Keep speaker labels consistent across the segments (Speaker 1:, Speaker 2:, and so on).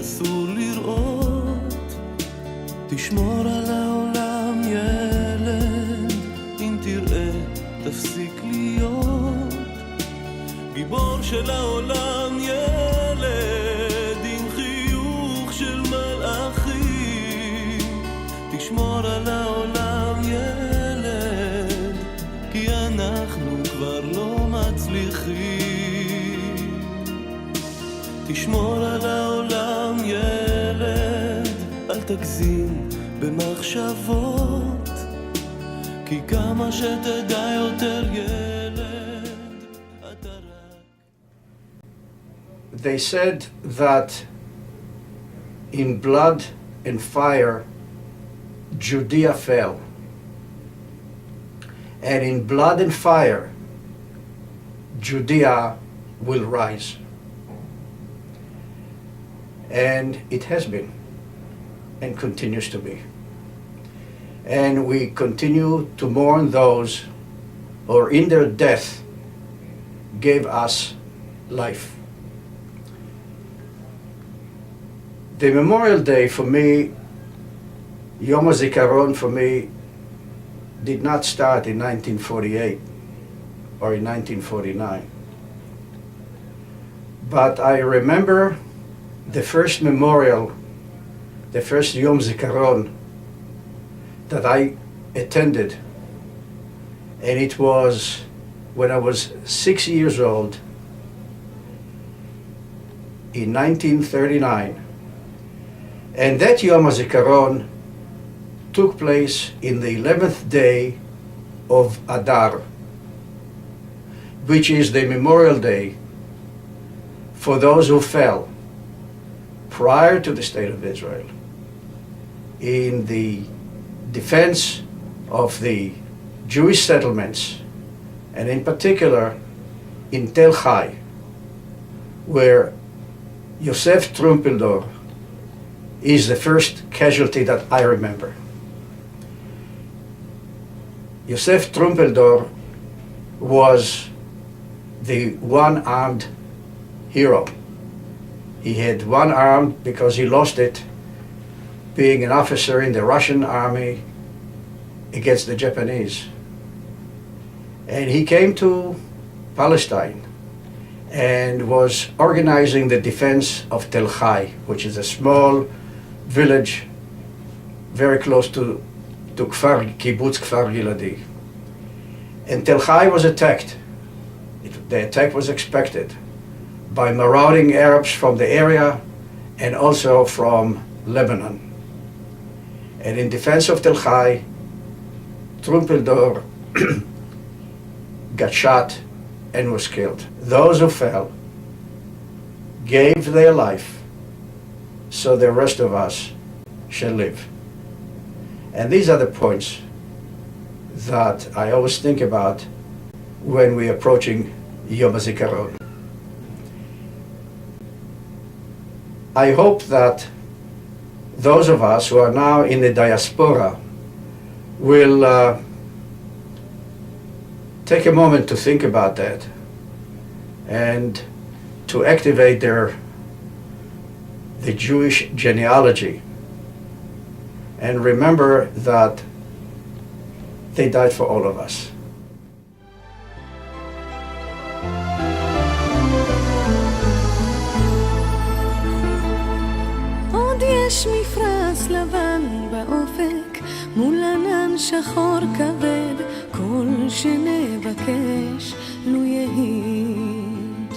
Speaker 1: שאסור לראות. תשמור על העולם ילד, אם תראה תפסיק להיות גיבור של העולם ילד, עם חיוך של מלאכים. תשמור על העולם ילד, כי אנחנו כבר לא מצליחים. תשמור על העולם ילד, אל תגזים במחשבות, כי כמה שתדע יותר ילד, אתה רק...
Speaker 2: They said that in blood and fire Judea fell, and in blood and fire Judea will rise. And it has been and continues to be. And we continue to mourn those who in their death gave us life. The Memorial Day for me, Yom Hazikaron for me, did not start in 1948 or in 1949. But I remember the first memorial, the first Yom Hazikaron that I attended, and it was when I was 6 years old in 1939. And that Yom Hazikaron took place in the 11th day of Adar, which is the Memorial Day for those who fell prior to the State of Israel in the defense of the Jewish settlements, and in particular in Tel Chai, where Yosef Trumpeldor is the first casualty that I remember. Yosef Trumpeldor was the one-armed hero. He had one arm because he lost it being an officer in the Russian army against the Japanese. And he came to Palestine and was organizing the defense of Tel Chai, which is a small village very close to Kibbutz Kfar Giladi. And Tel Chai was attacked. The attack was expected by marauding Arabs from the area and also from Lebanon. And in defense of Tel Chai, Trumpeldor got shot and was killed. Those who fell gave their life so the rest of us shall live. And these are the points that I always think about when we're approaching Yom Hazikaron. I hope that those of us who are now in the diaspora will take a moment to think about that and to activate the Jewish genealogy and remember that they died for all of us.
Speaker 3: עוד יש מפרש לבן באופק מול ענן שחור כבד, כל שנבקש לו יהיד.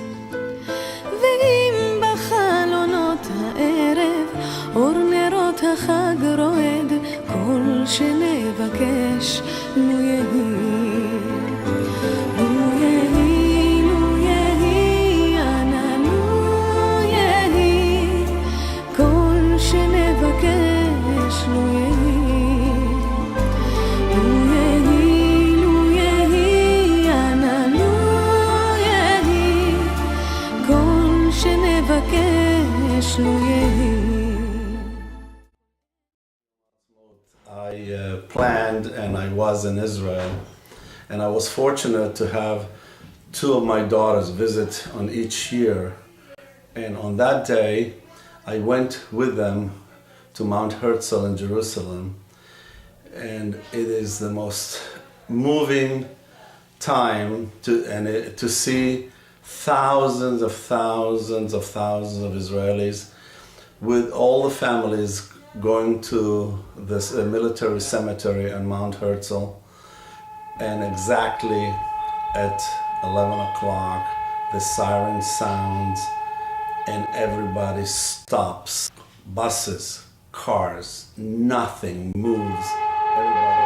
Speaker 3: ואם בחלונות הערב אור נרות החג רועד, כל שנבקש לו יהיד. לו יהי, לו יהי, אנא לו יהי, כל שנבקש לו יהי.
Speaker 4: I planned and I was in Israel, and I was fortunate to have two of my daughters visit on each year. And on that day, I went with them to Mount Herzl in Jerusalem, and it is the most moving time to see thousands of Israelis with all the families going to this military cemetery on Mount Herzl, and exactly at 11 o'clock the siren sounds and everybody stops. Buses, cars, nothing moves. Everybody.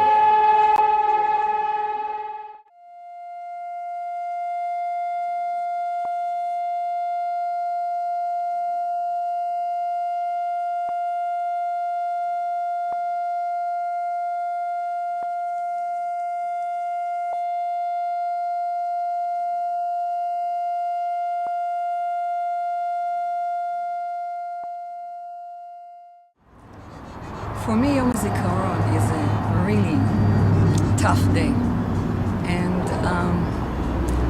Speaker 5: For me, Yom Hazikaron is a really tough day, and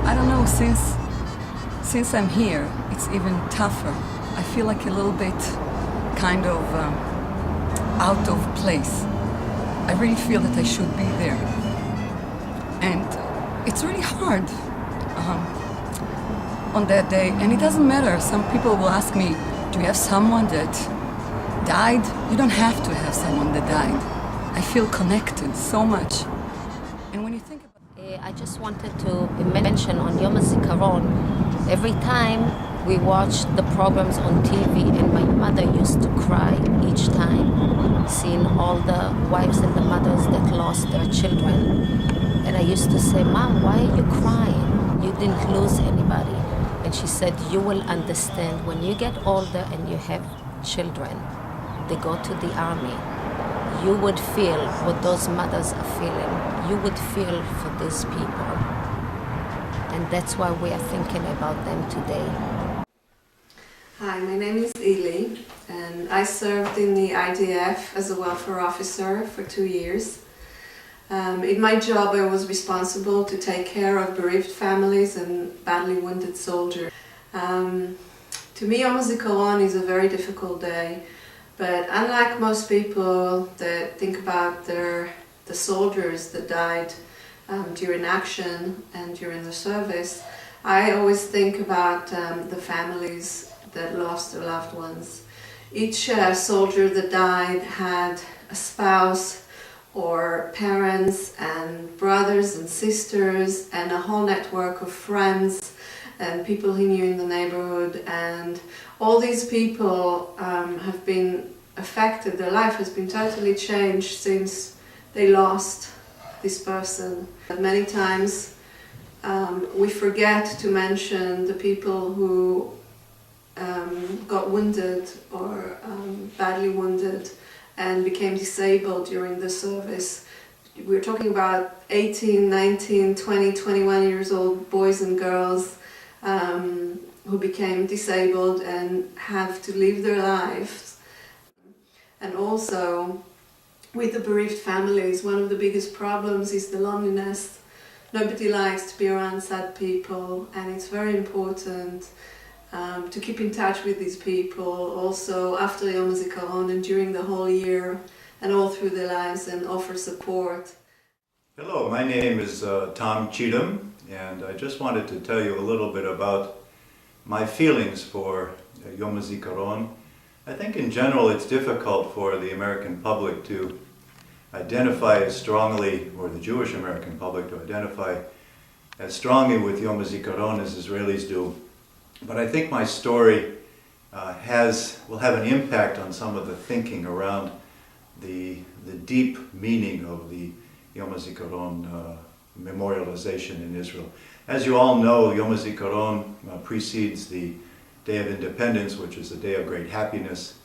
Speaker 5: I don't know, since I'm here, it's even tougher. I feel like a little bit kind of out of place. I really feel that I should be there, and it's really hard on that day. And it doesn't matter. Some people will ask me, "Do you have someone that died?" You don't have to have someone that died. I feel connected so much. And when you think about
Speaker 6: I just wanted to mention on Yom Hazikaron, every time we watched the programs on TV, and my mother used to cry each time, seeing all the wives and the mothers that lost their children. And I used to say, "Mom, why are you crying? You didn't lose anybody." And she said, "You will understand when you get older and you have children, they go to the army, you would feel what those mothers are feeling. You would feel for these people." And that's why we are thinking about them today.
Speaker 7: Hi, my name is Eli, and I served in the IDF as a welfare officer for 2 years. In my job, I was responsible to take care of bereaved families and badly wounded soldiers. To me, Yom Hazikaron is a very difficult day. But unlike most people that think about the soldiers that died during action and during the service, I always think about the families that lost their loved ones. Each soldier that died had a spouse or parents and brothers and sisters and a whole network of friends and people he knew in the neighborhood, and all these people have been affected. Their life has been totally changed since they lost this person. Many times we forget to mention the people who got wounded or badly wounded and became disabled during the service. We're talking about 18, 19, 20, 21 years old boys and girls who became disabled and have to live their lives. And also, with the bereaved families, one of the biggest problems is the loneliness. Nobody likes to be around sad people, and it's very important to keep in touch with these people also after Yom Hazikaron and during the whole year and all through their lives, and offer support.
Speaker 8: Hello, my name is Tom Cheatham, and I just wanted to tell you a little bit about my feelings for Yom Hazikaron. I think in general it's difficult for the American public to identify as strongly, or the Jewish American public to identify as strongly with Yom Hazikaron as Israelis do. But I think my story will have an impact on some of the thinking around the deep meaning of the Yom Hazikaron memorialization in Israel. As you all know, Yom Hazikaron precedes the Day of Independence, which is a day of great happiness.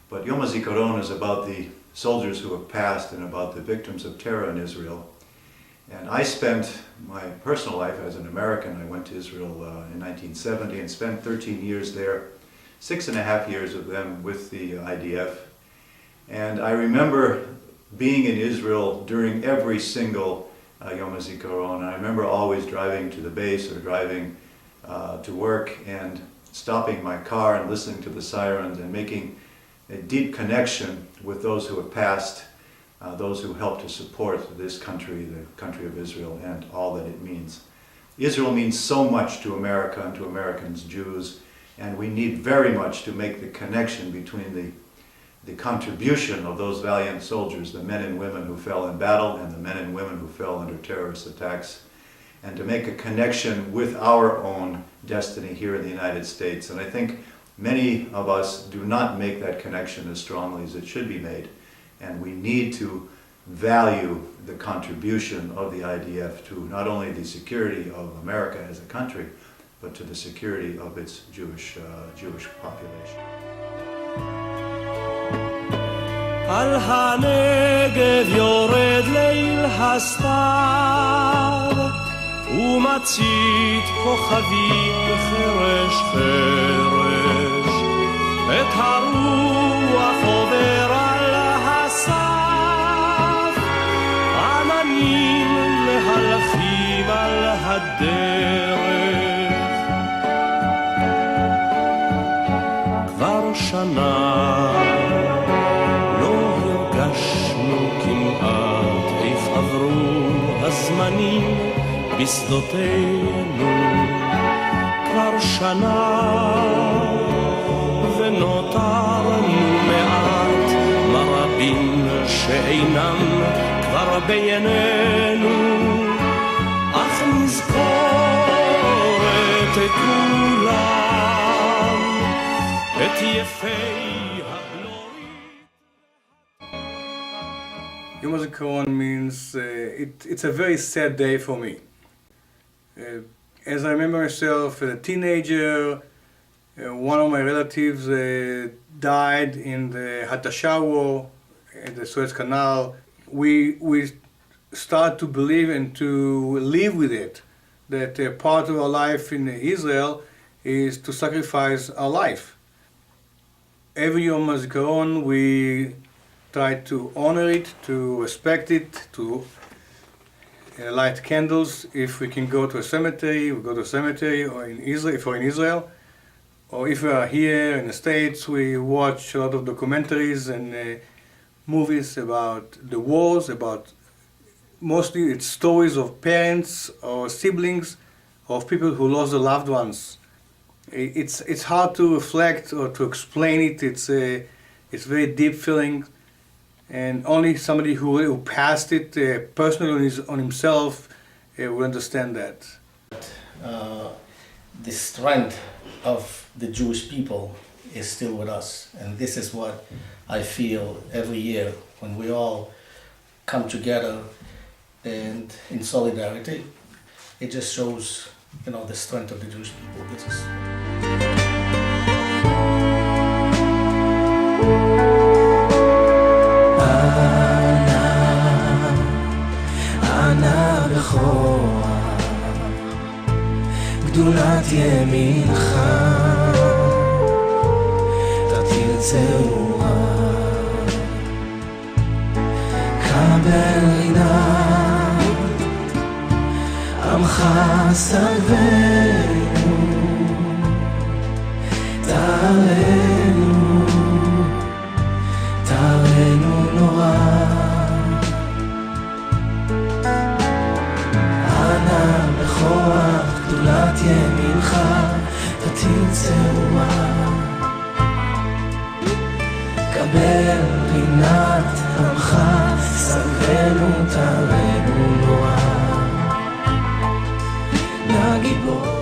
Speaker 8: But Yom Hazikaron is about the soldiers who have passed and about the victims of terror in Israel. And I spent my personal life as an American. I went to Israel in 1970 and spent 13 years there, 6.5 years of them with the IDF. And I remember being in Israel during every single Yom Hazikaron. I remember always driving to the base or driving to work and stopping my car and listening to the sirens and making a deep connection with those who have passed, those who helped to support this country, the country of Israel, and all that it means. Israel means so much to America and to Americans, Jews, and we need very much to make the connection between the contribution of those valiant soldiers, the men and women who fell in battle and the men and women who fell under terrorist attacks, and to make a connection with our own destiny here in the United States. And I think many of us do not make that connection as strongly as it should be made, and we need to value the contribution of the IDF to not only the security of America as a country, but to the security of its Jewish population.
Speaker 1: על הנגב יורד ליל הסתיו ומצית כוכבים חרש חרש את הרוח עובר על הסף עננים מהלכים על הדרך כבר שנה הזמנים בשדותינו כבר שנה ונותרנו מעט מרבים שאינם כבר בינינו אך נזכור את כולם את יפי
Speaker 9: Yom Hazikaron means it's a very sad day for me. As I remember myself as a teenager, one of my relatives died in the Hattasha War in the Suez Canal. We start to believe and to live with it, that part of our life in Israel is to sacrifice our life. Every Yom Hazikaron we try to honor it, to respect it, to light candles. If we can go to a cemetery, we go to a cemetery, or in Israel, if we're in Israel, or if we are here in the States, we watch a lot of documentaries and movies about the wars, about mostly it's stories of parents or siblings of people who lost their loved ones. It's hard to reflect or to explain it. It's very deep feeling. And only somebody who passed it personally on himself will understand that.
Speaker 10: The strength of the Jewish people is still with us, and this is what I feel every year when we all come together and in solidarity. It just shows, the strength of the Jewish people. This is.
Speaker 1: גדולת ימינך תטיל צרועה קבל רינת עמך סלבנו תארנו נורא בכוח גדולת ימינך תטיל צרועה קבל רינת עמך סלבנו תארנו נורא נא גיבור